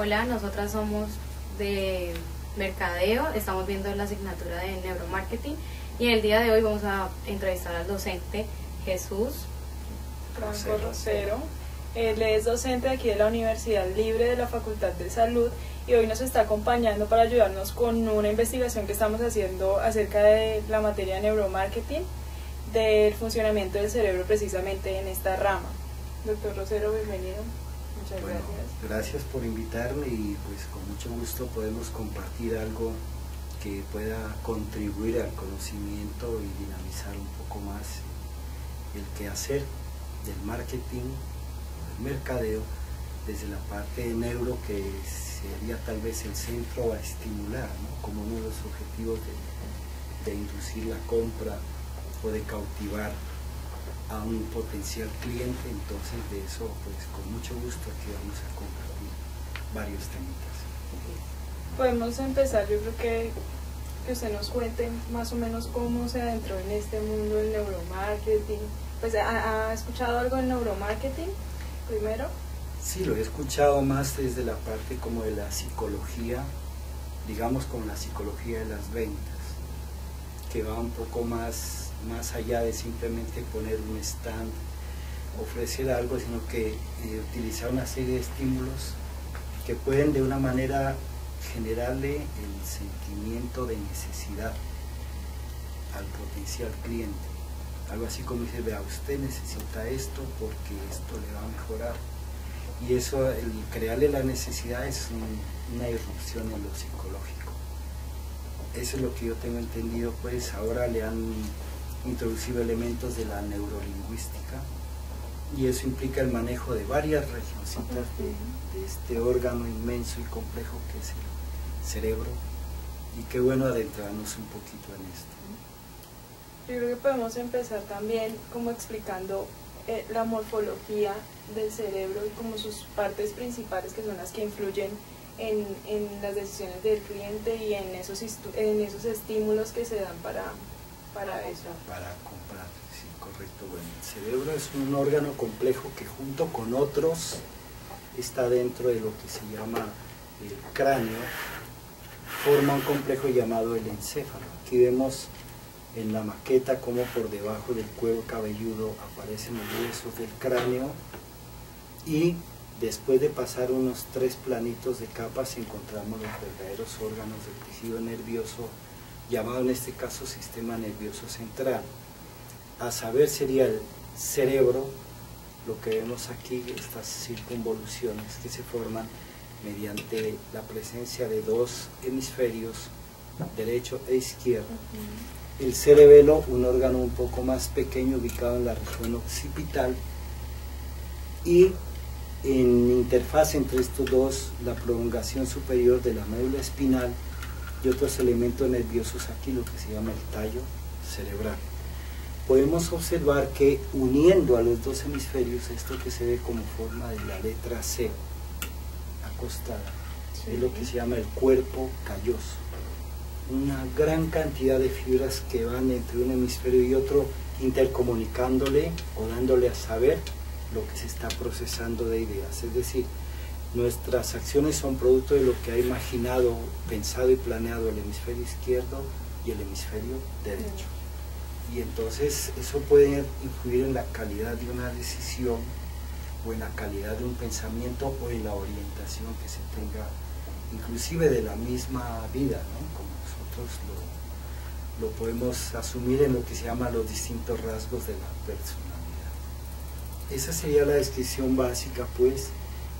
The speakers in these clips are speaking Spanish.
Hola, nosotras somos de Mercadeo, estamos viendo la asignatura de Neuromarketing y el día de hoy vamos a entrevistar al docente Jesús Franco Rosero. Él es docente aquí de la Universidad Libre de la Facultad de Salud y hoy nos está acompañando para ayudarnos con una investigación que estamos haciendo acerca de la materia de neuromarketing, del funcionamiento del cerebro precisamente en esta rama. Doctor Rosero, bienvenido. Muchas gracias. Gracias por invitarme y pues con mucho gusto podemos compartir algo que pueda contribuir al conocimiento y dinamizar un poco más el quehacer del marketing, del mercadeo, desde la parte de neuro, que sería tal vez el centro a estimular, ¿no? Como uno de los objetivos de inducir la compra o de cautivar a un potencial cliente. Entonces de eso pues con mucho gusto aquí vamos a compartir varios temitas. Podemos empezar, yo creo que usted nos cuente más o menos cómo se adentró en este mundo del neuromarketing. Pues, ¿ha escuchado algo del neuromarketing primero? Sí, lo he escuchado más desde la parte como de la psicología, digamos con la psicología de las ventas, que va un poco más allá de simplemente poner un stand, ofrecer algo, sino que utilizar una serie de estímulos que pueden de una manera generarle el sentimiento de necesidad al potencial cliente. Algo así como dice, vea, usted necesita esto porque esto le va a mejorar. Y eso, el crearle la necesidad es una irrupción en lo psicológico. Eso es lo que yo tengo entendido, pues ahora le han introducido elementos de la neurolingüística y eso implica el manejo de varias regioncitas de este órgano inmenso y complejo que es el cerebro, y qué bueno adentrarnos un poquito en esto. Yo creo que podemos empezar también como explicando la morfología del cerebro y como sus partes principales, que son las que influyen en las decisiones del cliente y en esos estímulos que se dan para eso. Para comprar, sí, correcto. Bueno, el cerebro es un órgano complejo que junto con otros está dentro de lo que se llama el cráneo, forma un complejo llamado el encéfalo. Aquí vemos en la maqueta como por debajo del cuero cabelludo aparecen los huesos del cráneo y después de pasar unos 3 planitos de capas encontramos los verdaderos órganos del tejido nervioso, llamado en este caso sistema nervioso central. A saber sería el cerebro, lo que vemos aquí, estas circunvoluciones que se forman mediante la presencia de 2 hemisferios, derecho e izquierdo. El cerebelo, un órgano un poco más pequeño ubicado en la región occipital, y en interfaz entre estos dos la prolongación superior de la médula espinal y otros elementos nerviosos aquí, lo que se llama el tallo cerebral. Podemos observar que uniendo a los 2 hemisferios, esto que se ve como forma de la letra C acostada, sí, es lo que se llama el cuerpo calloso. Una gran cantidad de fibras que van entre un hemisferio y otro, intercomunicándole o dándole a saber lo que se está procesando de ideas. Es decir, nuestras acciones son producto de lo que ha imaginado, pensado y planeado el hemisferio izquierdo y el hemisferio derecho. Y entonces eso puede influir en la calidad de una decisión o en la calidad de un pensamiento o en la orientación que se tenga, inclusive de la misma vida, ¿no? Como nosotros lo podemos asumir en lo que se llama los distintos rasgos de la personalidad. Esa sería la descripción básica, pues,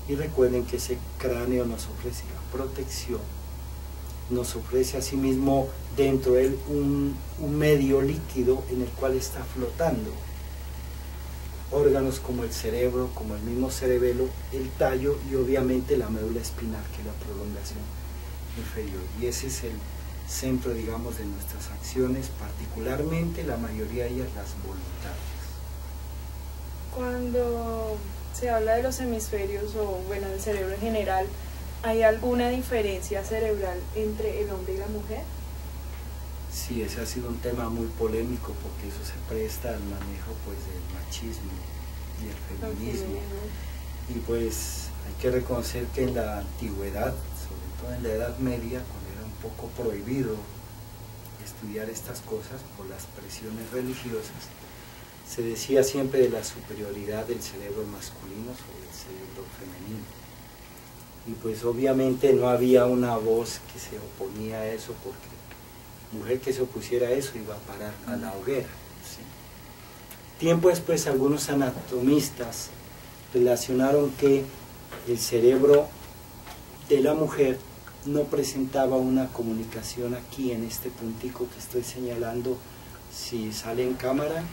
y recuerden que ese cráneo nos ofrece la protección, nos ofrece asimismo dentro de él un medio líquido en el cual está flotando órganos como el cerebro, como el mismo cerebelo, el tallo y obviamente la médula espinal, que es la prolongación inferior. Y ese es el centro, digamos, de nuestras acciones, particularmente la mayoría de ellas las voluntarias. Cuando se habla de los hemisferios o bueno del cerebro en general, ¿hay alguna diferencia cerebral entre el hombre y la mujer? Sí, ese ha sido un tema muy polémico porque eso se presta al manejo pues del machismo y el feminismo. Y pues Hay que reconocer que en la antigüedad, sobre todo en la Edad Media, cuando era un poco prohibido estudiar estas cosas por las presiones religiosas, se decía siempre de la superioridad del cerebro masculino sobre el cerebro femenino. Y pues obviamente no había una voz que se oponía a eso, porque mujer que se opusiera a eso iba a parar a la hoguera, ¿sí? Tiempo después algunos anatomistas relacionaron que el cerebro de la mujer no presentaba una comunicación aquí en este puntico que estoy señalando, si sale en cámara.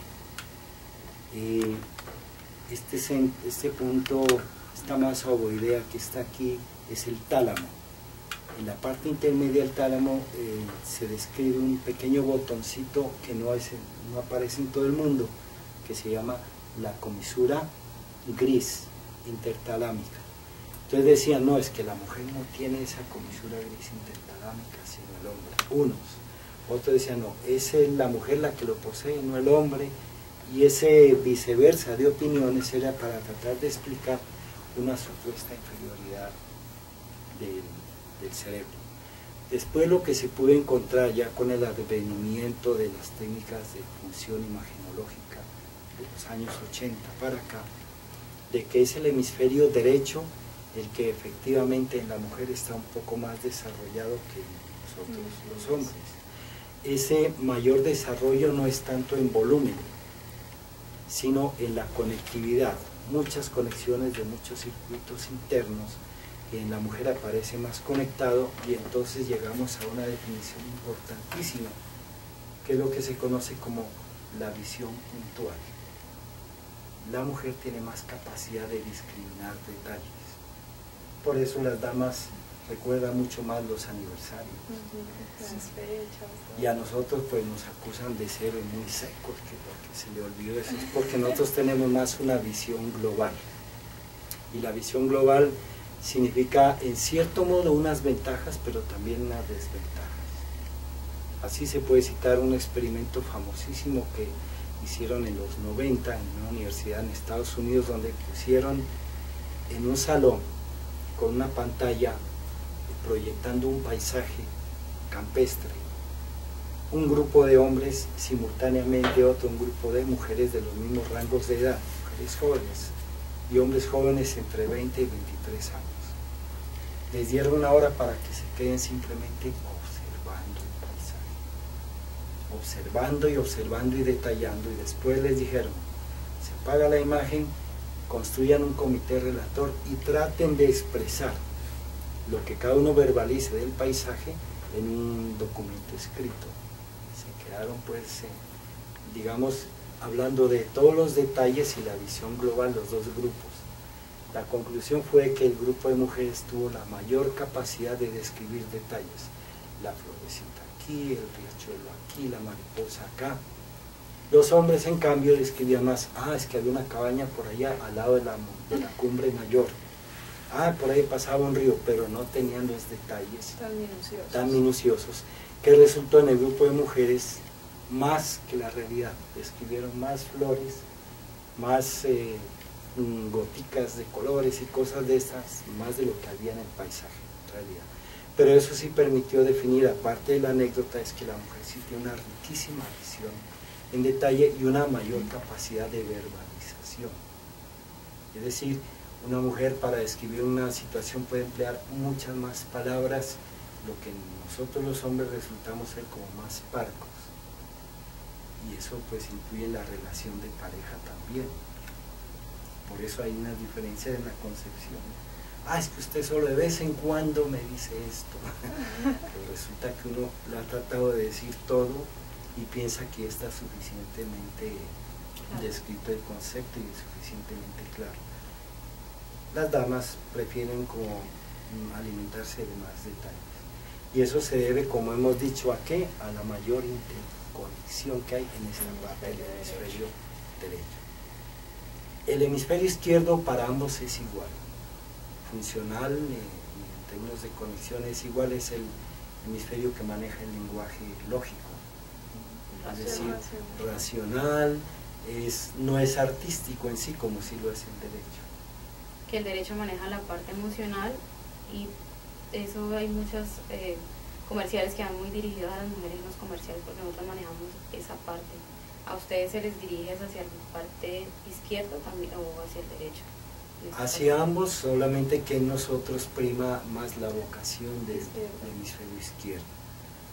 Este punto, esta masa ovoidea que está aquí es el tálamo. En la parte intermedia del tálamo se describe un pequeño botoncito que no aparece en todo el mundo, que se llama la comisura gris intertalámica. Entonces decían, no, es que la mujer no tiene esa comisura gris intertalámica, sino el hombre. Unos. Otros decían, no, es la mujer la que lo posee, no el hombre. Y ese viceversa de opiniones era para tratar de explicar una supuesta inferioridad del cerebro. Después lo que se pudo encontrar ya con el advenimiento de las técnicas de función imagenológica de los años 80 para acá, de que es el hemisferio derecho el que efectivamente en la mujer está un poco más desarrollado que nosotros los hombres. Ese mayor desarrollo no es tanto en volumen, sino en la conectividad, muchas conexiones de muchos circuitos internos, que en la mujer aparece más conectado, y entonces llegamos a una definición importantísima, que es lo que se conoce como la visión puntual. La mujer tiene más capacidad de discriminar detalles. Por eso las damas recuerdan mucho más los aniversarios. Y a nosotros pues nos acusan de ser muy secos, que porque se le olvidó eso. Es porque nosotros tenemos más una visión global. Y la visión global significa en cierto modo unas ventajas, pero también unas desventajas. Así se puede citar un experimento famosísimo que hicieron en los 90 en una universidad en Estados Unidos, donde pusieron en un salón con una pantalla proyectando un paisaje campestre, un grupo de hombres, simultáneamente un grupo de mujeres de los mismos rangos de edad, mujeres jóvenes y hombres jóvenes entre 20 y 23 años. Les dieron una hora para que se queden simplemente observando el paisaje, observando y detallando, y después les dijeron, se apaga la imagen, construyan un comité relator y traten de expresar lo que cada uno verbalice del paisaje en un documento escrito. Se quedaron pues, digamos, hablando de todos los detalles y la visión global, los dos grupos. La conclusión fue que el grupo de mujeres tuvo la mayor capacidad de describir detalles. La florecita aquí, el riachuelo aquí, la mariposa acá. Los hombres, en cambio, describían más, es que había una cabaña por allá, al lado de la cumbre mayor. Por ahí pasaba un río, pero no tenían los detalles tan minuciosos, que resultó en el grupo de mujeres más que la realidad. Describieron más flores, más goticas de colores y cosas de estas, más de lo que había en el paisaje en realidad. Pero eso sí permitió definir, aparte de la anécdota, es que la mujer sí tiene una riquísima visión en detalle y una mayor capacidad de verbalización. Es decir, una mujer para describir una situación puede emplear muchas más palabras, lo que nosotros los hombres resultamos ser como más parcos. Y eso pues influye en la relación de pareja también. Por eso hay una diferencia en la concepción. Es que usted solo de vez en cuando me dice esto. Pero resulta que uno le ha tratado de decir todo y piensa que está suficientemente descrito el concepto y suficientemente claro. Las damas prefieren como alimentarse de más detalles. Y eso se debe, como hemos dicho, ¿a qué? A la mayor interconexión que hay en esta parte del hemisferio derecho. El hemisferio izquierdo para ambos es igual. Funcional, en términos de conexión, es igual, es el hemisferio que maneja el lenguaje lógico. Es decir, racional, no es artístico en sí como si lo es el derecho. que el derecho maneja la parte emocional, y eso hay muchos comerciales que van muy dirigidos a las mujeres en los comerciales, porque nosotros manejamos esa parte. ¿A ustedes se les dirige hacia la parte izquierda también o hacia el derecho? Hacia ambos, solamente que en nosotros prima más la vocación del hemisferio izquierdo.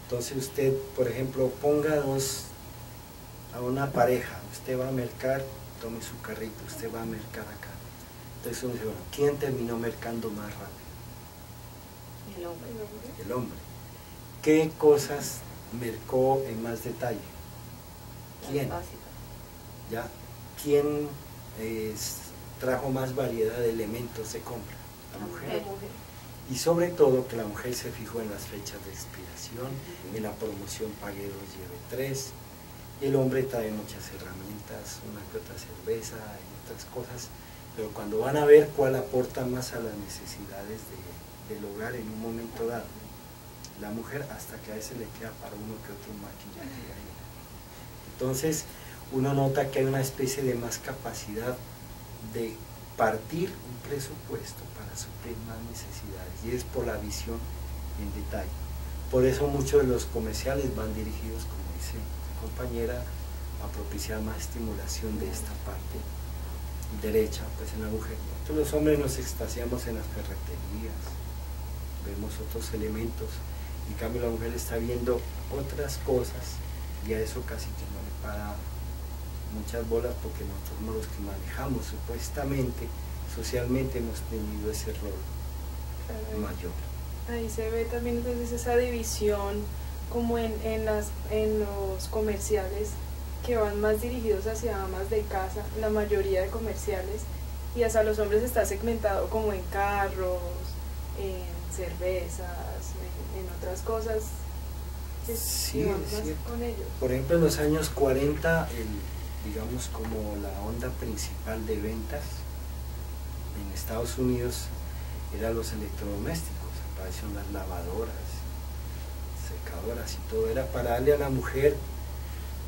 Entonces usted, por ejemplo, ponga a una pareja, usted va a mercar, tome su carrito, usted va a mercar acá. Entonces uno dice, bueno, ¿quién terminó mercando más rápido? El hombre. El hombre. ¿Qué cosas mercó en más detalle? ¿Quién? ¿Ya? ¿Quién trajo más variedad de elementos de compra? La mujer. Y sobre todo que la mujer se fijó en las fechas de expiración, en la promoción pague 2, lleve 3. Y el hombre trae muchas herramientas, una que otra cerveza y otras cosas, pero cuando van a ver cuál aporta más a las necesidades del hogar en un momento dado, la mujer, hasta que a veces le queda para uno que otro maquillaje ahí. Entonces uno nota que hay una especie de más capacidad de partir un presupuesto para suplir más necesidades, y es por la visión en detalle. Por eso muchos de los comerciales van dirigidos, como dice mi compañera, a propiciar más estimulación de esta parte derecha, pues en la mujer. Nosotros los hombres nos extasiamos en las ferreterías, vemos otros elementos, en cambio la mujer está viendo otras cosas, y a eso casi que no le para muchas bolas, porque nosotros somos los que manejamos, supuestamente, socialmente hemos tenido ese rol mayor. Ahí se ve también entonces esa división como en los comerciales que van más dirigidos hacia amas de casa, la mayoría de comerciales, y hasta los hombres está segmentado como en carros, en cervezas, en otras cosas. Sí, es cierto. Con ellos. Por ejemplo, en los años 40, digamos como la onda principal de ventas en Estados Unidos eran los electrodomésticos, aparecieron las lavadoras, secadoras y todo, era para darle a la mujer,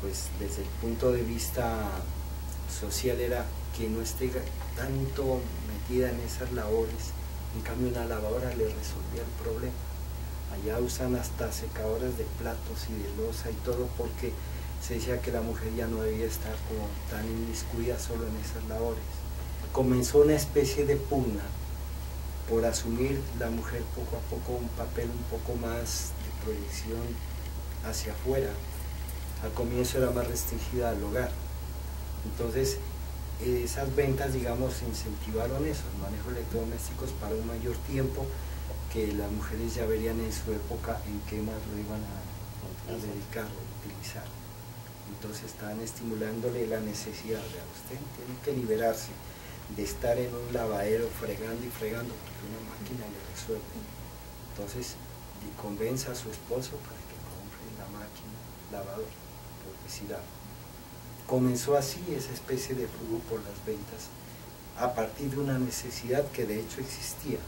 pues desde el punto de vista social, era que no esté tanto metida en esas labores, en cambio una lavadora le resolvía el problema. Allá usan hasta secadoras de platos y de loza y todo, porque se decía que la mujer ya no debía estar como tan inmiscuida solo en esas labores. Comenzó una especie de pugna por asumir la mujer poco a poco un papel un poco más de proyección hacia afuera. Al comienzo era más restringida al hogar. Entonces esas ventas, digamos, incentivaron eso, el manejo de electrodomésticos para un mayor tiempo, que las mujeres ya verían en su época en qué más lo iban a dedicar o utilizar. Entonces estaban estimulándole la necesidad de usted tiene que liberarse de estar en un lavadero fregando y fregando, porque una máquina le resuelve. Entonces convenza a su esposo para que compre la máquina lavadora, por decir algo. Comenzó así esa especie de flujo por las ventas a partir de una necesidad que de hecho existía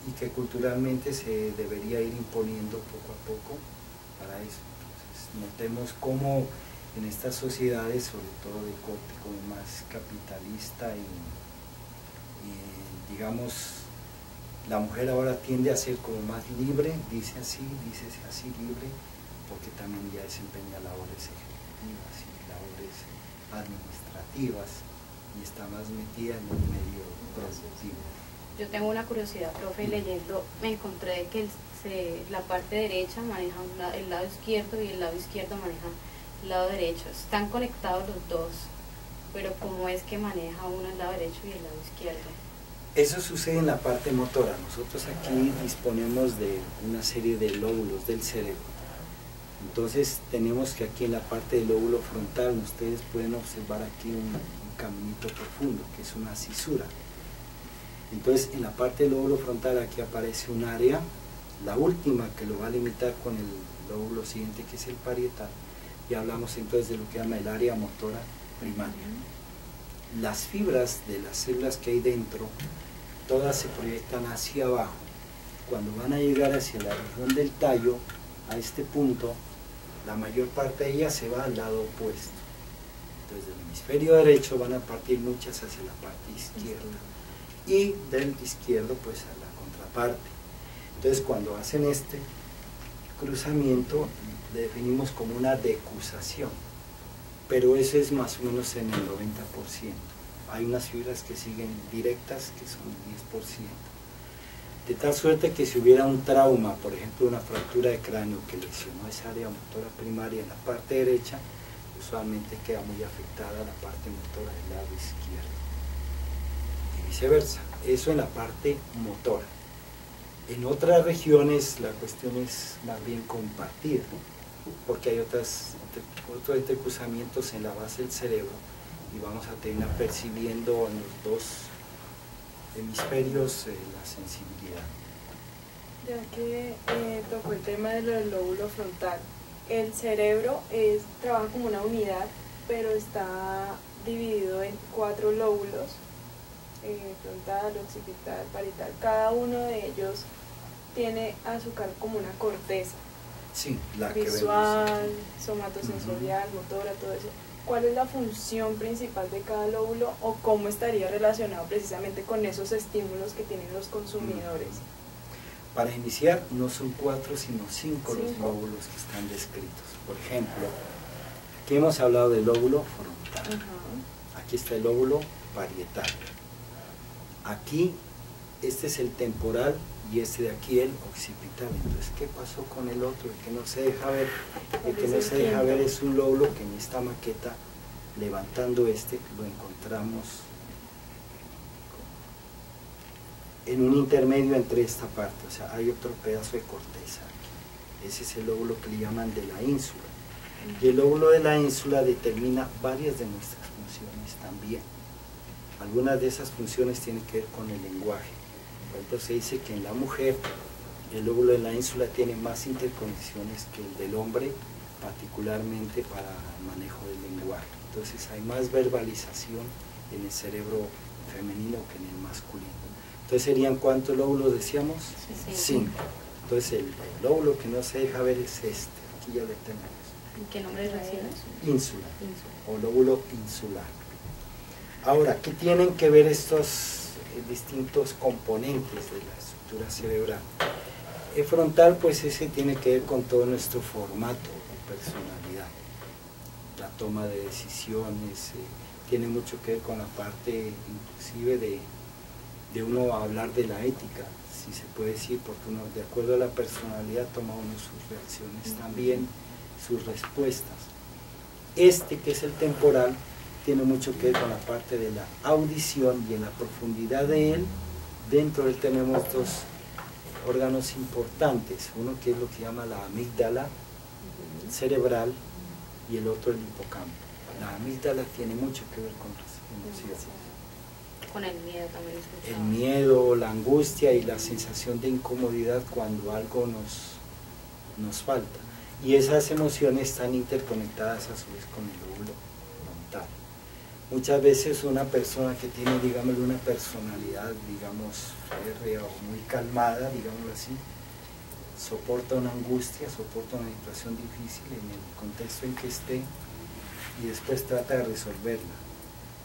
y que culturalmente se debería ir imponiendo poco a poco para eso. Entonces notemos cómo en estas sociedades, sobre todo de corte como más capitalista y digamos, la mujer ahora tiende a ser como más libre, dícese así libre, porque también ya desempeña labores ejecutivas y labores administrativas y está más metida en el medio productivo. Yo tengo una curiosidad, profe, leyendo me encontré que la parte derecha maneja el lado izquierdo y el lado izquierdo maneja el lado derecho. Están conectados los dos, pero ¿cómo es que maneja uno el lado derecho y el lado izquierdo? Eso sucede en la parte motora. Nosotros aquí disponemos de una serie de lóbulos del cerebro. Entonces tenemos que aquí en la parte del lóbulo frontal, ustedes pueden observar aquí un caminito profundo, que es una cisura. Entonces en la parte del lóbulo frontal aquí aparece un área, la última que lo va a limitar con el lóbulo siguiente, que es el parietal, y hablamos entonces de lo que llama el área motora primaria. Las fibras de las células que hay dentro, todas se proyectan hacia abajo. Cuando van a llegar hacia la región del tallo, a este punto, la mayor parte de ellas se va al lado opuesto. Entonces del hemisferio derecho van a partir muchas hacia la parte izquierda. y del izquierdo pues a la contraparte. Entonces cuando hacen este cruzamiento le definimos como una decusación, pero eso es más o menos en el 90%. Hay unas fibras que siguen directas que son 10%. De tal suerte que si hubiera un trauma, por ejemplo una fractura de cráneo que lesionó esa área motora primaria en la parte derecha, usualmente queda muy afectada la parte motora del lado izquierdo. Y viceversa, eso en la parte motora. En otras regiones la cuestión es más bien compartida, porque hay otros entrecruzamientos en la base del cerebro y vamos a terminar percibiendo en los dos hemisferios la sensibilidad. Ya que tocó el tema del lóbulo frontal, el cerebro trabaja como una unidad, pero está dividido en 4 lóbulos, frontal, occipital, parietal. Cada uno de ellos tiene a su cargo como una corteza. Sí, la visual, que vemos. somatosensorial, motora, todo eso. ¿Cuál es la función principal de cada lóbulo o cómo estaría relacionado precisamente con esos estímulos que tienen los consumidores? Para iniciar, no son 4 sino 5 los lóbulos que están descritos. Por ejemplo, aquí hemos hablado del lóbulo frontal. Aquí está el lóbulo parietal. Aquí, este es el temporal y este de aquí el occipital. Entonces, ¿qué pasó con el otro? El que no se deja ver. El que no se deja ver es un lóbulo que en esta maqueta, levantando este, lo encontramos en un intermedio entre esta parte. O sea, hay otro pedazo de corteza aquí. Ese es el lóbulo que le llaman de la ínsula. Y el lóbulo de la ínsula determina varias de nuestras funciones también. Algunas de esas funciones tienen que ver con el lenguaje. Por ejemplo, se dice que en la mujer el lóbulo de la ínsula tiene más interconexiones que el del hombre, particularmente para el manejo del lenguaje. Entonces hay más verbalización en el cerebro femenino que en el masculino. Entonces serían ¿cuántos lóbulos decíamos? 5. Entonces el lóbulo que no se deja ver es este. Aquí ya lo tenemos. ¿Qué nombre recibes? Ínsula o lóbulo insular. Ahora, ¿qué tienen que ver estos distintos componentes de la estructura cerebral? El frontal, pues ese tiene que ver con todo nuestro formato de personalidad. La toma de decisiones, tiene mucho que ver con la parte inclusive de uno hablar de la ética, si se puede decir, porque uno de acuerdo a la personalidad toma uno sus reacciones también, sus respuestas. Este que es el temporal tiene mucho que ver con la parte de la audición y en la profundidad de él, dentro de él tenemos dos órganos importantes, uno que es lo que llama la amígdala cerebral y el otro el hipocampo. La amígdala tiene mucho que ver con las emociones. Con el miedo también escuchaba. El miedo, la angustia y la sensación de incomodidad cuando algo nos falta. Y esas emociones están interconectadas a su vez con el lóbulo frontal. Muchas veces una persona que tiene, digamos, una personalidad, digamos, férrea o muy calmada, digámoslo así, soporta una angustia, soporta una situación difícil en el contexto en que esté y después trata de resolverla.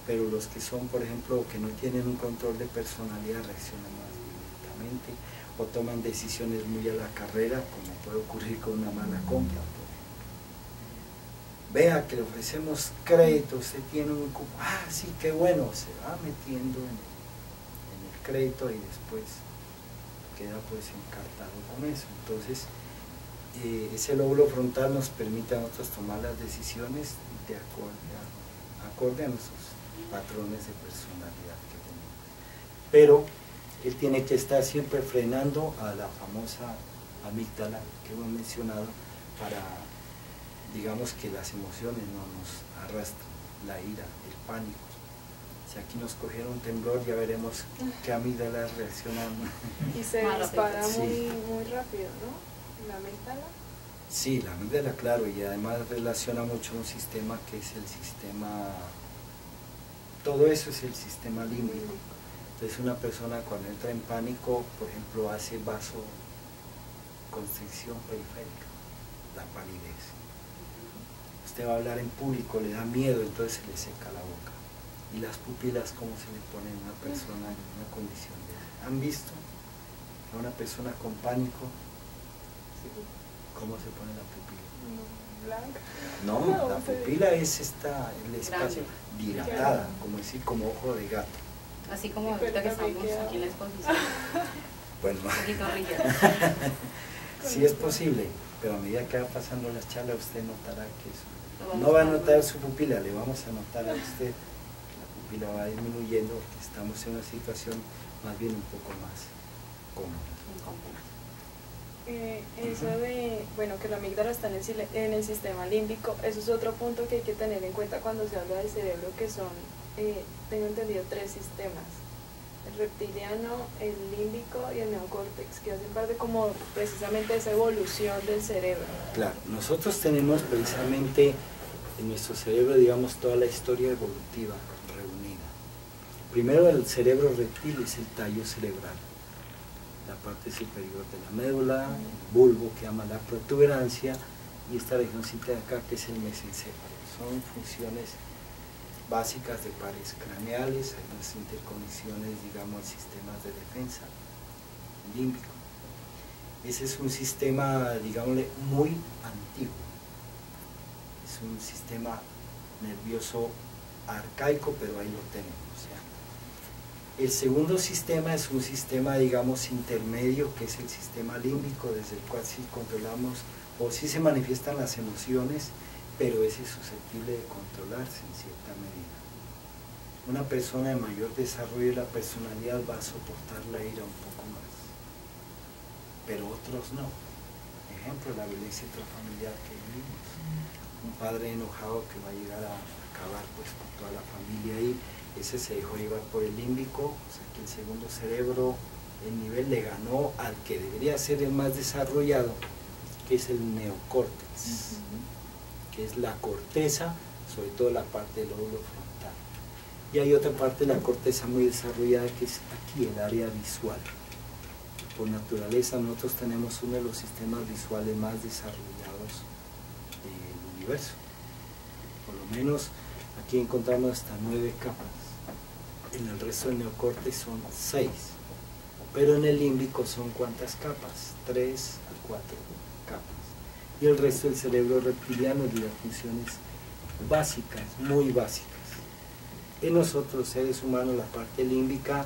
Pero los que son, por ejemplo, que no tienen un control de personalidad reaccionan más violentamente o toman decisiones muy a la carrera, como puede ocurrir con una mala compra. Vea que le ofrecemos crédito, usted tiene un cupo, sí, qué bueno, se va metiendo en el crédito y después queda pues encartado con eso. Entonces, ese lóbulo frontal nos permite a nosotros tomar las decisiones de acorde a nuestros patrones de personalidad que tenemos. Pero él tiene que estar siempre frenando a la famosa amígdala que hemos mencionado para, digamos, que las emociones no nos arrastren, la ira, el pánico. Si aquí nos cogiera un temblor, ya veremos qué amígdalas reaccionan. Y se dispara muy rápido, ¿no? La amígdala. Sí, la amígdala, claro, y además relaciona mucho un sistema que es el sistema, todo eso es el sistema límbico. Entonces una persona cuando entra en pánico, por ejemplo, hace vasoconstricción periférica, la palidez. Usted va a hablar en público, le da miedo, entonces se le seca la boca. y las pupilas cómo se le ponen a una persona en una condición de... ¿Han visto a una persona con pánico? ¿Cómo se pone la pupila? Blanca. No, la pupila es el espacio dilatada, como decir, como ojo de gato. Así como ahorita que estamos aquí en la exposición. Bueno, Un poquito rígida. sí es posible, pero a medida que va pasando las charlas usted notará que eso. No va a notar su pupila, le vamos a notar a usted que la pupila va disminuyendo, que estamos en una situación más bien un poco más cómoda. Eso de, bueno, que la amígdala está en el sistema límbico, eso es otro punto que hay que tener en cuenta cuando se habla del cerebro, que son, tengo entendido, 3 sistemas: el reptiliano, el límbico y el neocórtex, que hacen parte como precisamente de esa evolución del cerebro. Claro, nosotros tenemos precisamente en nuestro cerebro, digamos, toda la historia evolutiva reunida. Primero, el cerebro reptil es el tallo cerebral, la parte superior de la médula, el bulbo que llama la protuberancia, y esta regioncita de acá que es el mesencéfalo. Son funciones básicas de pares craneales, hay unas interconexiones, digamos, sistemas de defensa límbico. Ese es un sistema, digámosle, muy antiguo. Es un sistema nervioso arcaico, pero ahí lo tenemos ya. El segundo sistema es un sistema, digamos, intermedio, que es el sistema límbico, desde el cual sí controlamos, o sí se manifiestan las emociones, pero ese es susceptible de controlarse en cierta medida. Una persona de mayor desarrollo de la personalidad va a soportar la ira un poco más, pero otros no. Ejemplo, la violencia intrafamiliar que vivimos. Un padre enojado que va a llegar a acabar pues con toda la familia ahí, ese se dejó llevar por el límbico, o sea que el segundo cerebro, el nivel le ganó al que debería ser el más desarrollado, que es el neocórtex, que es la corteza, sobre todo la parte del lóbulo frontal. Y hay otra parte de la corteza muy desarrollada que es aquí, el área visual. Por naturaleza nosotros tenemos uno de los sistemas visuales más desarrollados del universo. Por lo menos aquí encontramos hasta 9 capas. En el resto del neocórtex son 6. Pero en el límbico son ¿cuántas capas? 3 a 4 capas. Y el resto del cerebro reptiliano de las funciones básicas, muy básicas. En nosotros, seres humanos, la parte límbica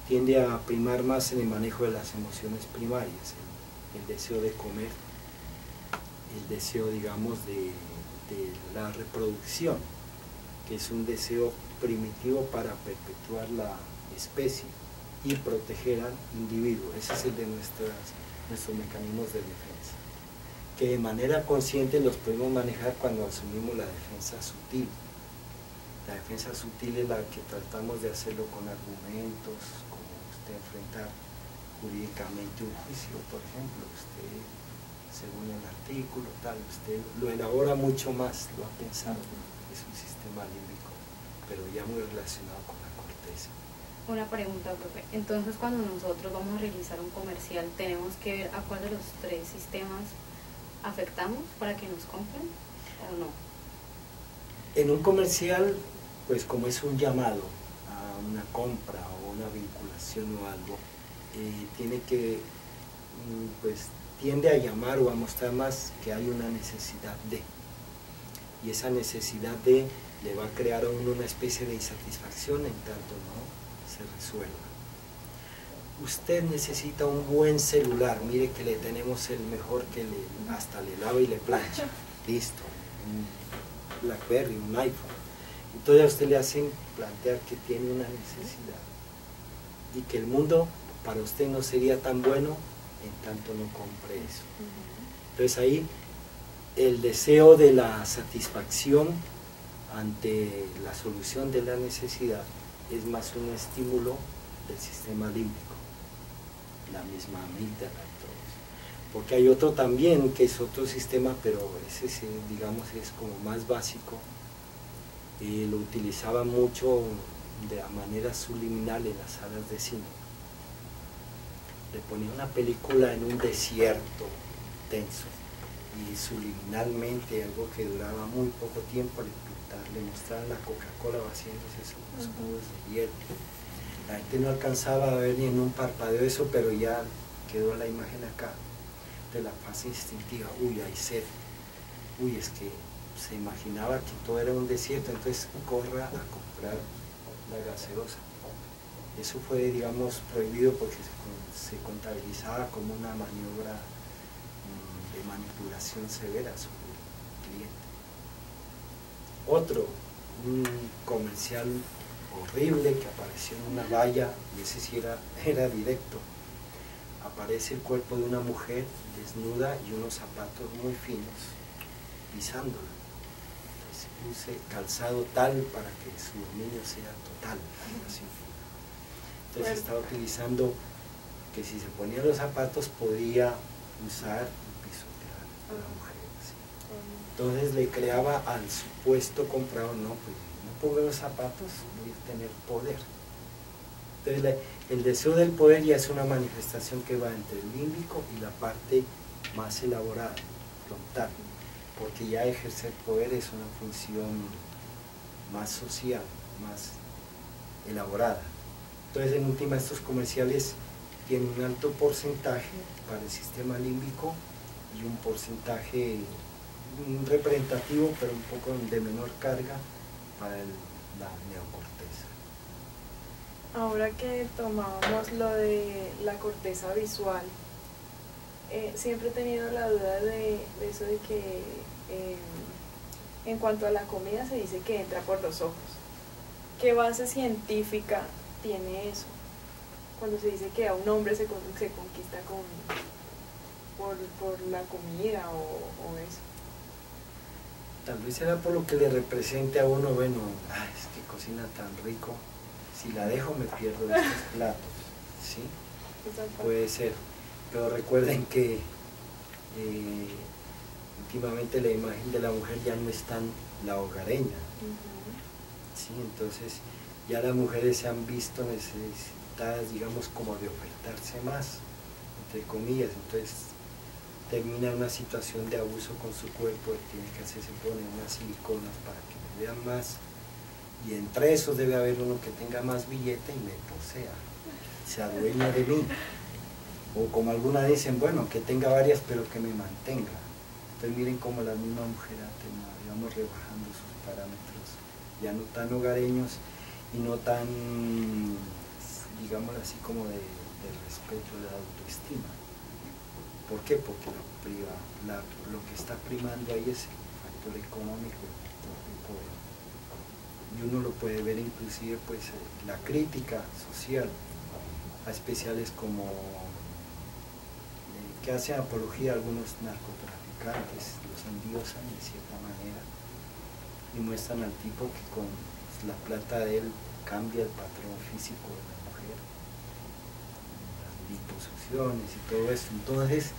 tiende a primar más en el manejo de las emociones primarias, el deseo de comer, el deseo, digamos, de la reproducción, que es un deseo primitivo para perpetuar la especie y proteger al individuo. Ese es el de nuestros mecanismos de defensa, que de manera consciente los podemos manejar cuando asumimos la defensa sutil. La defensa sutil es la que tratamos de hacerlo con argumentos, como usted enfrentar jurídicamente un juicio, por ejemplo. Usted, según el artículo, tal, usted lo elabora mucho más, lo ha pensado. Es un sistema límbico, pero ya muy relacionado con la corteza. Una pregunta, profe. Entonces, cuando nosotros vamos a realizar un comercial, ¿tenemos que ver a cuál de los 3 sistemas afectamos para que nos compren o no? En un comercial, pues como es un llamado a una compra o una vinculación o algo, tiene que, pues tiende a llamar o a mostrar más que hay una necesidad de, y esa necesidad de le va a crear a uno una especie de insatisfacción en tanto no se resuelva. Usted necesita un buen celular, mire que le tenemos el mejor, que hasta le lava y le plancha, listo, un BlackBerry, un iPhone. Entonces a usted le hacen plantear que tiene una necesidad y que el mundo para usted no sería tan bueno en tanto no compre eso. Entonces ahí el deseo de la satisfacción ante la solución de la necesidad es más un estímulo del sistema límbico, la misma amígdala y todo eso. Porque hay otro también que es otro sistema, pero ese sí, digamos es como más básico, y lo utilizaba mucho de manera subliminal en las salas de cine. Le ponía una película en un desierto tenso y subliminalmente, algo que duraba muy poco tiempo, le mostraban la Coca-Cola vaciándose esos cubos de hielo. La gente no alcanzaba a ver ni en un parpadeo eso, pero ya quedó la imagen acá de la fase instintiva. Uy, hay sed. Uy, es que se imaginaba que todo era un desierto, entonces corra a comprar la gaseosa. Eso fue, digamos, prohibido porque se contabilizaba como una maniobra de manipulación severa sobre el cliente. Otro, un comercial horrible que apareció en una valla, y ese sí era directo. Aparece el cuerpo de una mujer desnuda y unos zapatos muy finos pisándola. Se puse calzado tal para que su dominio sea total, algo así. Entonces estaba utilizando que si se ponía los zapatos podía usar y pisotear a la mujer. Así. Entonces le creaba al supuesto comprador, no, pues no pongo los zapatos, voy a tener poder. Entonces el deseo del poder ya es una manifestación que va entre el límbico y la parte más elaborada, frontal, porque ya ejercer poder es una función más social, más elaborada. Entonces en última estos comerciales tienen un alto porcentaje para el sistema límbico y un porcentaje representativo, pero un poco de menor carga para la neocorteza. Ahora que tomábamos lo de la corteza visual, siempre he tenido la duda de eso de que en cuanto a la comida se dice que entra por los ojos. ¿Qué base científica tiene eso? Cuando se dice que a un hombre se conquista por la comida o eso. Tal vez será por lo que le represente a uno, bueno, es que cocina tan rico, si la dejo me pierdo de estos platos, ¿sí? Puede ser, pero recuerden que últimamente la imagen de la mujer ya no es tan la hogareña, ¿sí? Entonces ya las mujeres se han visto necesitadas, digamos, como de ofertarse más, entre comillas, entonces termina en una situación de abuso con su cuerpo, tiene que hacerse poner unas siliconas para que le vean más, y entre esos debe haber uno que tenga más billete y me posea, se adueña de mí, o como algunas dicen, bueno, que tenga varias pero que me mantenga. Entonces miren cómo la misma mujer ha terminado, digamos, rebajando sus parámetros, ya no tan hogareños y no tan, digamos así, como de respeto, de autoestima. ¿Por qué? Porque lo que está primando ahí es el factor económico, el poder. Y uno lo puede ver inclusive, pues, la crítica social a especiales como que hacen apología a algunos narcotraficantes, los endiosan de cierta manera y muestran al tipo que con la plata de él cambia el patrón físico de la mujer, las liposucciones y todo eso. Entonces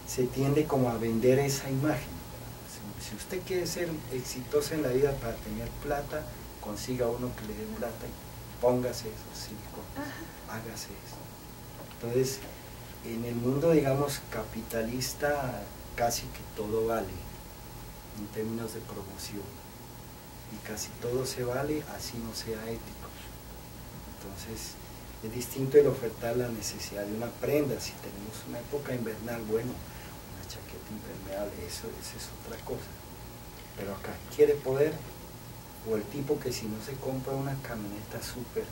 se tiende como a vender esa imagen. Si usted quiere ser exitoso en la vida para tener plata, consiga uno que le dé plata y póngase esos silicones, hágase eso. Entonces en el mundo, digamos, capitalista, casi que todo vale en términos de promoción y casi todo se vale así no sea ético. Entonces es distinto el ofertar la necesidad de una prenda. Si tenemos una época invernal, bueno, una chaqueta impermeable, esa es otra cosa, pero acá quiere poder, o el tipo que si no se compra una camioneta super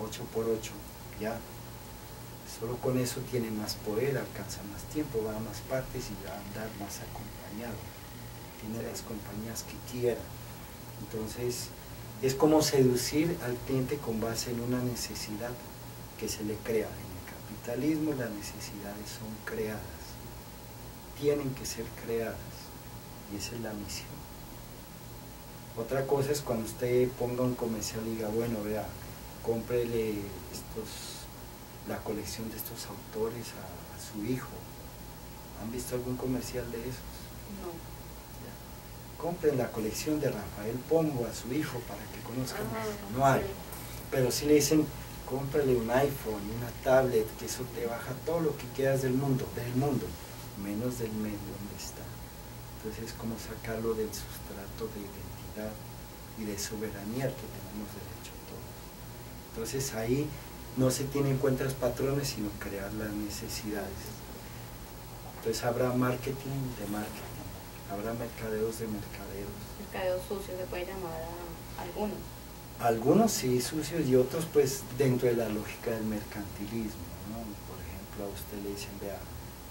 8x8, ya solo con eso tiene más poder, alcanza más tiempo, va a más partes y va a andar más acompañado, tiene las compañías que quiera. Entonces es como seducir al cliente con base en una necesidad que se le crea. En el capitalismo las necesidades son creadas, tienen que ser creadas, y esa es la misión. Otra cosa es cuando usted ponga un comercial y diga, bueno, vea, cómprele la colección de estos autores a su hijo. ¿Han visto algún comercial de esos? No. Ya. Compren la colección de Rafael Pombo a su hijo para que conozcan. No hay. Pero si le dicen, cómprale un iPhone, una tablet, que eso te baja todo lo que quieras del mundo, menos del medio donde está. Entonces es como sacarlo del sustrato de identidad y de soberanía que tenemos derecho todos. Entonces ahí no se tienen en cuenta los patrones, sino crear las necesidades. Entonces habrá marketing de marketing, habrá mercaderos de mercaderos. Mercadeos sucios se puede llamar a algunos. Algunos sí sucios y otros pues dentro de la lógica del mercantilismo, ¿no? Por ejemplo, a usted le dicen, vea,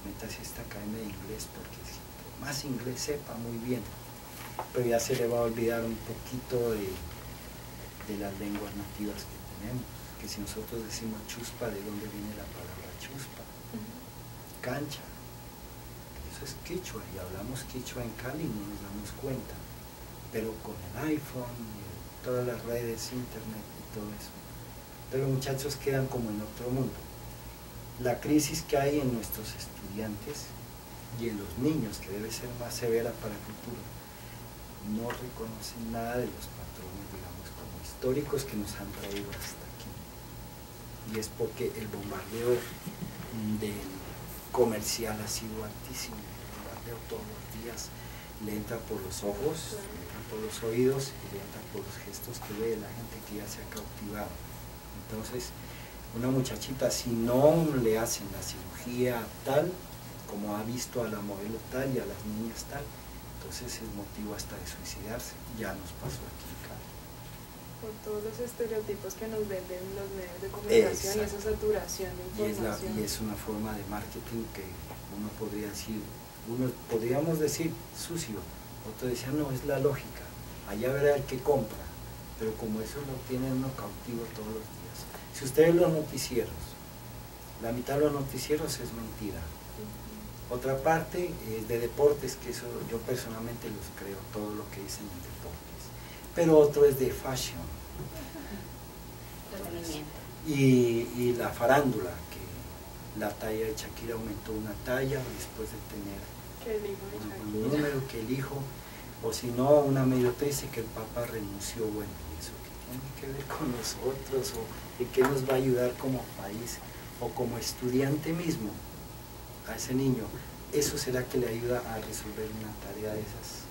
métase esta academia de inglés porque si más inglés sepa muy bien, pero ya se le va a olvidar un poquito de las lenguas nativas que tenemos, que si nosotros decimos chuspa, ¿de dónde viene la palabra chuspa? Cancha, eso es quichua, y hablamos quichua en Cali y no nos damos cuenta, pero con el iPhone, todas las redes, internet y todo eso, pero los muchachos quedan como en otro mundo. La crisis que hay en nuestros estudiantes y en los niños, que debe ser más severa para el futuro, no reconocen nada de los patrones, digamos, como históricos que nos han traído hasta aquí. Y es porque el bombardeo del comercial ha sido altísimo, el bombardeo todos los días, le entra por los ojos, le entra por los oídos y le entra por los gestos que ve la gente que ya se ha cautivado. Entonces, una muchachita, si no le hacen la cirugía tal, como ha visto a la modelo tal y a las niñas tal, entonces es motivo hasta de suicidarse. Ya nos pasó aquí en Cali. Por todos los estereotipos que nos venden los medios de comunicación. Exacto. Y esa saturación de información. Y es una forma de marketing que uno podríamos decir sucio, otro decía no, es la lógica, allá verá el que compra, pero como eso lo tienen uno cautivo todos los días. Si ustedes los noticieros, la mitad de los noticieros es mentira. Otra parte es de deportes, que eso yo personalmente los creo, todo lo que dicen en deportes. Pero otro es de fashion. Y la farándula, que la talla de Shakira aumentó una talla después de tener un número que el hijo, o si no, una medio dice que el Papa renunció. Bueno, ¿y eso qué tiene que ver con nosotros? ¿O en qué nos va a ayudar como país? O como estudiante mismo, a ese niño, ¿eso será que le ayuda a resolver una tarea de esas?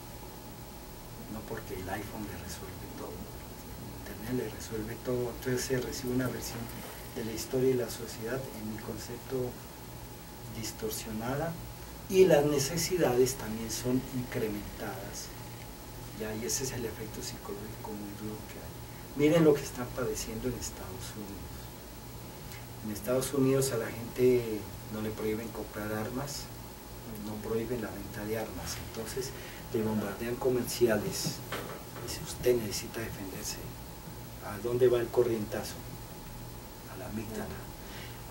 No, porque el iPhone le resuelve todo, el Internet le resuelve todo, entonces se recibe una versión de la historia y la sociedad, en mi concepto, distorsionada, y las necesidades también son incrementadas, ¿ya? Y ese es el efecto psicológico muy duro que hay. Miren lo que están padeciendo en Estados Unidos. En Estados Unidos a la gente no le prohíben comprar armas, no prohíben la venta de armas, entonces le bombardean comerciales. Y si usted necesita defenderse, ¿a dónde va el corrientazo? A la amígdala.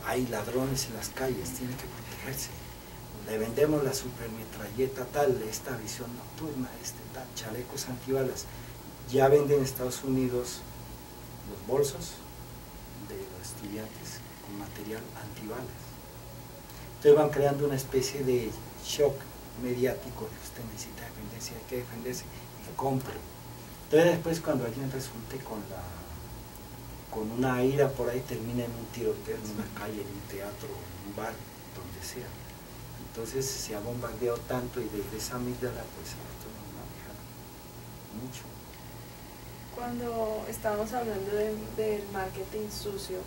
Hay ladrones en las calles, tiene que protegerse. Le vendemos la supermetralleta tal, esta visión nocturna, tal, chalecos antibalas. Ya venden en Estados Unidos los bolsos de los estudiantes con material antibalas. Entonces van creando una especie de shock mediático que usted necesita defenderse, hay que defenderse, y compre. Entonces después cuando alguien resulte con una ira por ahí, termina en un tiroteo en una calle, en un teatro, en un bar, donde sea. Entonces se ha bombardeado tanto y desde esa amígdala pues esto nos maneja mucho. Cuando estábamos hablando del marketing sucio,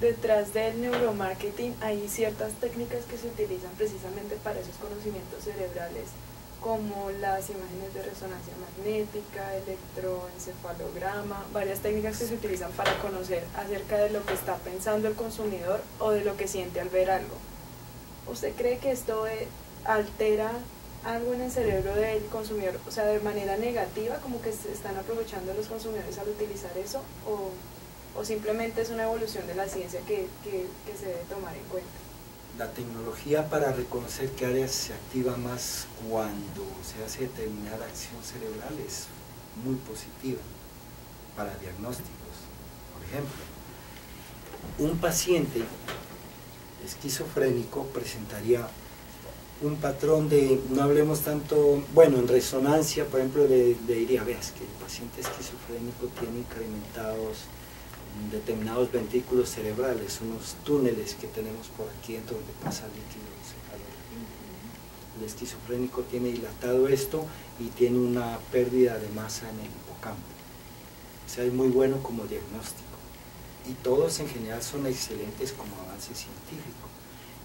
detrás del neuromarketing hay ciertas técnicas que se utilizan precisamente para esos conocimientos cerebrales, como las imágenes de resonancia magnética, electroencefalograma, varias técnicas que se utilizan para conocer acerca de lo que está pensando el consumidor o de lo que siente al ver algo. ¿Usted cree que esto altera algo en el cerebro del consumidor, o sea, de manera negativa, como que se están aprovechando los consumidores al utilizar eso, o simplemente es una evolución de la ciencia que se debe tomar en cuenta? La tecnología para reconocer qué áreas se activa más cuando se hace determinada acción cerebral es muy positiva para diagnósticos. Por ejemplo, un paciente esquizofrénico presentaría un patrón de, no hablemos tanto, bueno, en resonancia, por ejemplo, le diría, veas que el paciente esquizofrénico tiene incrementados determinados ventrículos cerebrales, unos túneles que tenemos por aquí dentro donde pasa líquido encefalográfico. El esquizofrénico tiene dilatado esto y tiene una pérdida de masa en el hipocampo. O sea, es muy bueno como diagnóstico. Y todos en general son excelentes como avance científico.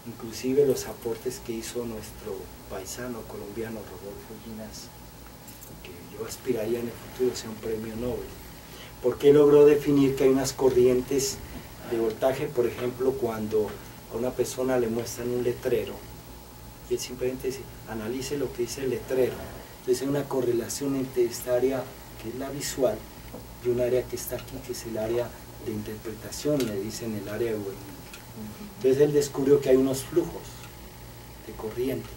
Inclusive los aportes que hizo nuestro paisano colombiano Rodolfo Ginás, que yo aspiraría en el futuro sea un premio Nobel, porque logró definir que hay unas corrientes de voltaje, por ejemplo, cuando a una persona le muestran un letrero, y él simplemente dice, analice lo que dice el letrero. Entonces hay una correlación entre esta área que es la visual y un área que está aquí, que es el área de interpretación, le dicen el área de movimiento. Entonces él descubrió que hay unos flujos de corriente.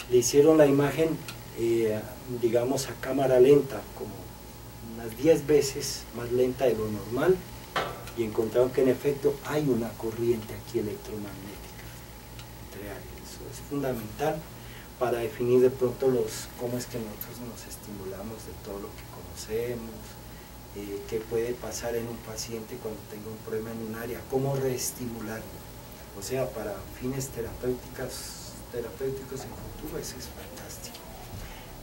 Le hicieron la imagen, digamos, a cámara lenta, como unas 10 veces más lenta de lo normal, y encontraron que en efecto hay una corriente aquí electromagnética entre áreas. Eso es fundamental para definir de pronto cómo es que nosotros nos estimulamos de todo lo que conocemos, qué puede pasar en un paciente cuando tenga un problema en un área, cómo reestimularlo. O sea, para fines terapéuticos en futuro, eso es fantástico.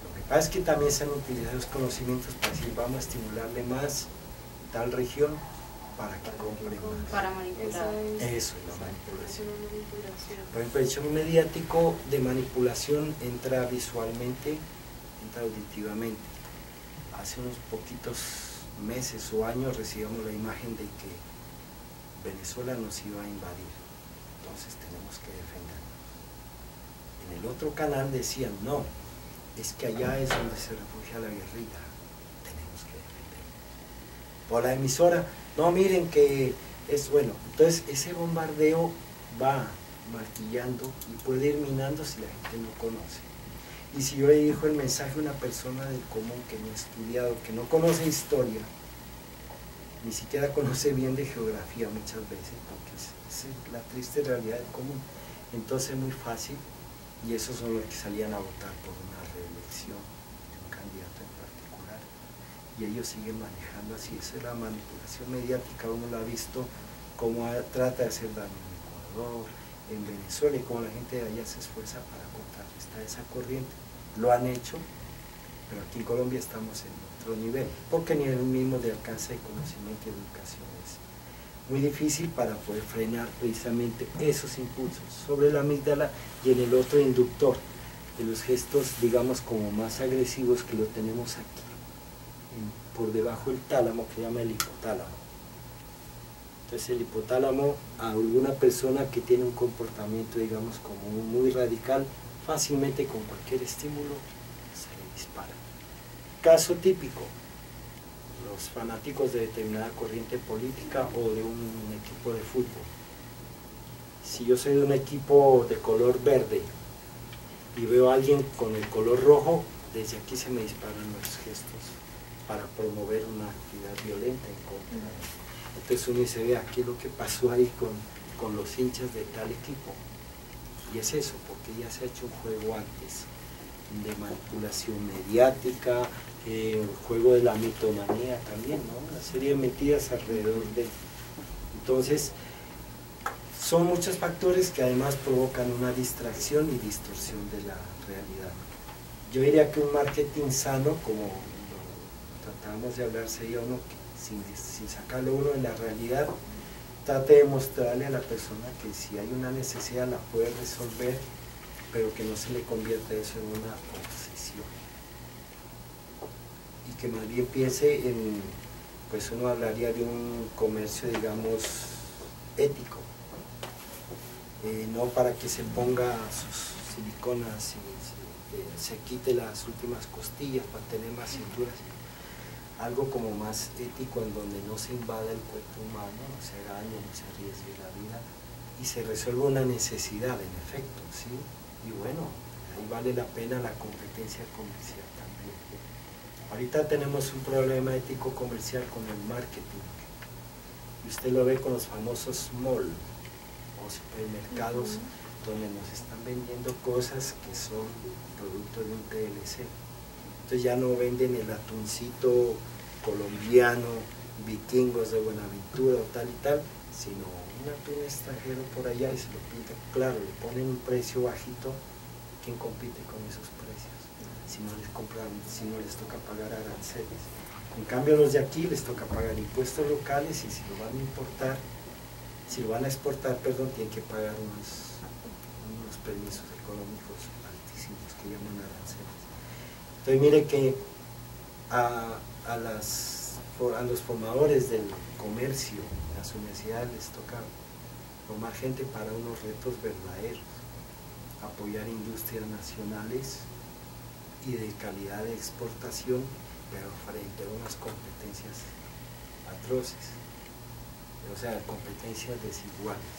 Lo que pasa es que también se han utilizado los conocimientos para decir, vamos a estimularle más tal región para que compre más. Para manipular. Eso es la manipulación. Por ejemplo, el shock mediático de manipulación entra visualmente, entra auditivamente. Hace unos poquitos meses o años recibimos la imagen de que Venezuela nos iba a invadir, entonces tenemos que defendernos. En el otro canal decían, no, es que allá es donde se refugia la guerrilla, tenemos que defendernos. Por la emisora, no, miren que es bueno. Entonces ese bombardeo va martillando y puede ir minando si la gente no conoce. Y si yo le digo el mensaje a una persona del común que no ha estudiado, que no conoce historia, ni siquiera conoce bien de geografía muchas veces, porque es la triste realidad del común, entonces es muy fácil, y esos son los que salían a votar por una reelección de un candidato en particular, y ellos siguen manejando así. Esa es la manipulación mediática. Uno lo ha visto cómo trata de hacer daño en Ecuador, en Venezuela, y cómo la gente de allá se esfuerza para contrarrestar esa corriente. Lo han hecho, pero aquí en Colombia estamos en otro nivel, porque ni el mismo de alcance de conocimiento y educación es muy difícil para poder frenar precisamente esos impulsos sobre la amígdala y en el otro inductor de los gestos, digamos, como más agresivos, que lo tenemos aquí, por debajo del tálamo, que se llama el hipotálamo. Entonces el hipotálamo, a alguna persona que tiene un comportamiento, digamos, como muy radical, fácilmente con cualquier estímulo se le dispara. Caso típico, los fanáticos de determinada corriente política o de un equipo de fútbol. Si yo soy de un equipo de color verde y veo a alguien con el color rojo, desde aquí se me disparan los gestos para promover una actividad violenta en contra. Entonces uno dice, vea, ¿qué es lo que pasó ahí con los hinchas de tal equipo? Y es eso, porque ya se ha hecho un juego antes de manipulación mediática, el juego de la mitomanía también, ¿no? Una serie de mentiras alrededor de... Entonces, son muchos factores que además provocan una distracción y distorsión de la realidad. Yo diría que un marketing sano, como lo tratamos de hablar, sería uno que sin sacarlo uno de la realidad, trate de mostrarle a la persona que si hay una necesidad la puede resolver, pero que no se le convierta eso en una obsesión. Y que más bien piense en, pues uno hablaría de un comercio, digamos, ético. No para que se ponga sus siliconas y se quite las últimas costillas para tener más cinturas. Algo como más ético, en donde no se invada el cuerpo humano, no se haga daño, no se arriesgue la vida y se resuelva una necesidad, en efecto, ¿sí? Y bueno, ahí vale la pena la competencia comercial también. Ahorita tenemos un problema ético comercial con el marketing, y usted lo ve con los famosos mall o supermercados, donde nos están vendiendo cosas que son producto de un TLC. Entonces ya no venden el atuncito colombiano, vikingos de Buenaventura o tal y tal, sino un atún extranjero por allá y se lo pintan, claro, le ponen un precio bajito ¿quién compite con esos precios? Si no les compran, si no les toca pagar aranceles. En cambio, los de aquí les toca pagar impuestos locales, y si lo van a importar, si lo van a exportar, perdón, tienen que pagar unos permisos económicos altísimos que llaman aranceles. Entonces mire que a los formadores del comercio, las universidades les toca formar gente para unos retos verdaderos, apoyar industrias nacionales y de calidad de exportación, pero frente a unas competencias atroces, o sea, competencias desiguales.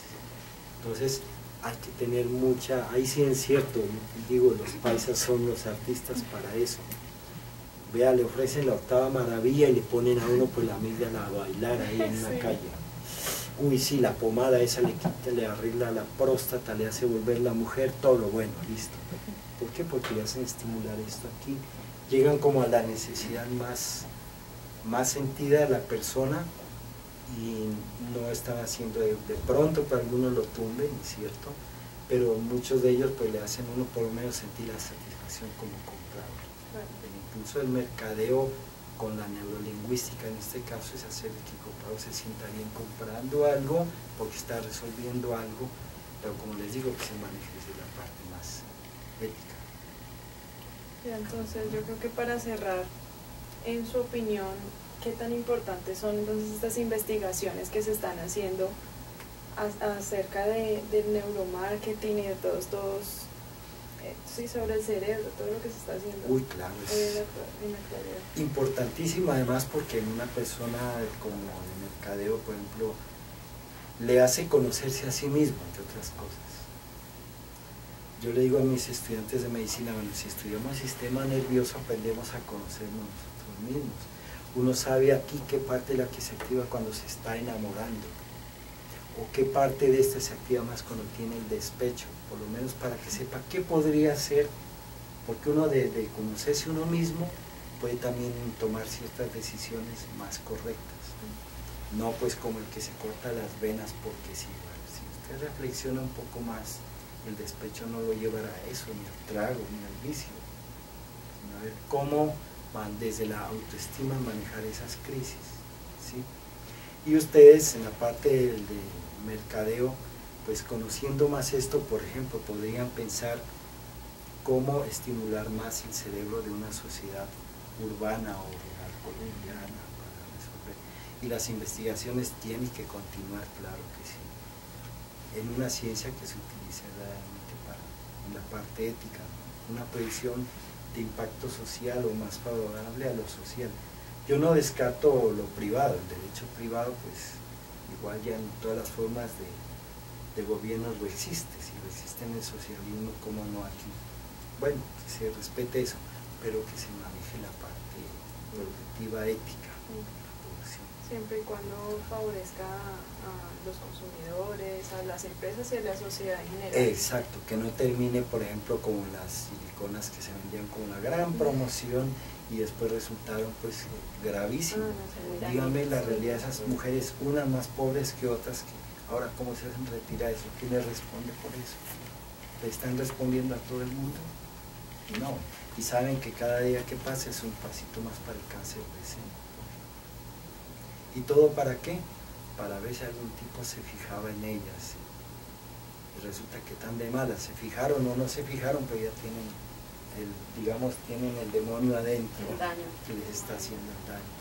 Entonces hay que tener mucha, ahí sí es cierto, digo, los paisas son los artistas para eso. Vea, le ofrecen la octava maravilla y le ponen a uno pues la amígdala a bailar ahí en una calle. Uy, sí, la pomada esa le quita, le arregla la próstata, le hace volver la mujer, todo bueno, listo. ¿Por qué? Porque le hacen estimular esto aquí. Llegan como a la necesidad más sentida de la persona, y no están haciendo de pronto que algunos lo tumben, ¿cierto? Pero muchos de ellos pues le hacen uno por lo menos sentir la satisfacción como comprador. El impulso del mercadeo con la neurolingüística en este caso es hacer que el comprador se sienta bien comprando algo porque está resolviendo algo, pero como les digo, que se maneje desde la parte más ética. Entonces yo creo que para cerrar, en su opinión, ¿qué tan importantes son entonces estas investigaciones que se están haciendo acerca del neuromarketing y de todos sí, sobre el cerebro, todo lo que se está haciendo? Uy, claro, es importantísimo, además porque en una persona como el mercadeo, por ejemplo, le hace conocerse a sí mismo, entre otras cosas. Yo le digo a mis estudiantes de medicina, bueno, si estudiamos sistema nervioso aprendemos a conocernos nosotros mismos. Uno sabe aquí qué parte es la que se activa cuando se está enamorando, o qué parte de esta se activa más cuando tiene el despecho, por lo menos para que sepa qué podría hacer, porque uno de conocerse uno mismo puede también tomar ciertas decisiones más correctas, no pues como el que se corta las venas porque sí. Bueno, si usted reflexiona un poco más, el despecho no lo llevará a eso, ni al trago, ni al vicio, sino a ver cómo desde la autoestima manejar esas crisis, ¿sí? Y ustedes en la parte de mercadeo, pues conociendo más esto, por ejemplo, podrían pensar cómo estimular más el cerebro de una sociedad urbana o rural colombiana para resolver. Y las investigaciones tienen que continuar, claro que sí, en una ciencia que se utilice realmente en la parte ética, una predicción de impacto social o más favorable a lo social. Yo no descarto lo privado, el derecho privado pues igual ya en todas las formas de gobierno lo existe, si lo existe en el socialismo, ¿cómo no aquí? Bueno, que se respete eso, pero que se maneje la parte productiva ética. Siempre y cuando favorezca a los consumidores, a las empresas y a la sociedad en general. Exacto, que no termine, por ejemplo, como las siliconas que se vendían con una gran promoción y después resultaron pues gravísimas. Dígame la realidad de esas mujeres, unas más pobres que otras, que ahora cómo se hacen retirar eso, ¿quién les responde por eso? ¿Le están respondiendo a todo el mundo? No, y saben que cada día que pasa es un pasito más para el cáncer de seno. ¿Y todo para qué? Para ver si algún tipo se fijaba en ellas. Y resulta que tan de malas, se fijaron o no se fijaron, pero ya tienen tienen el demonio adentro, el daño que les está haciendo el daño.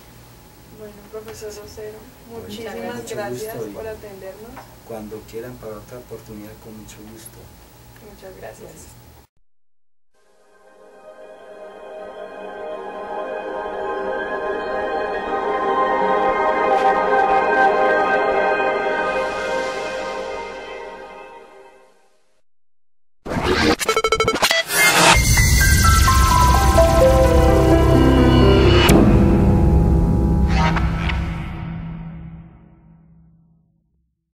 Bueno, profesor Rosero, muchísimas gracias por atendernos. Cuando quieran para otra oportunidad, con mucho gusto. Muchas gracias.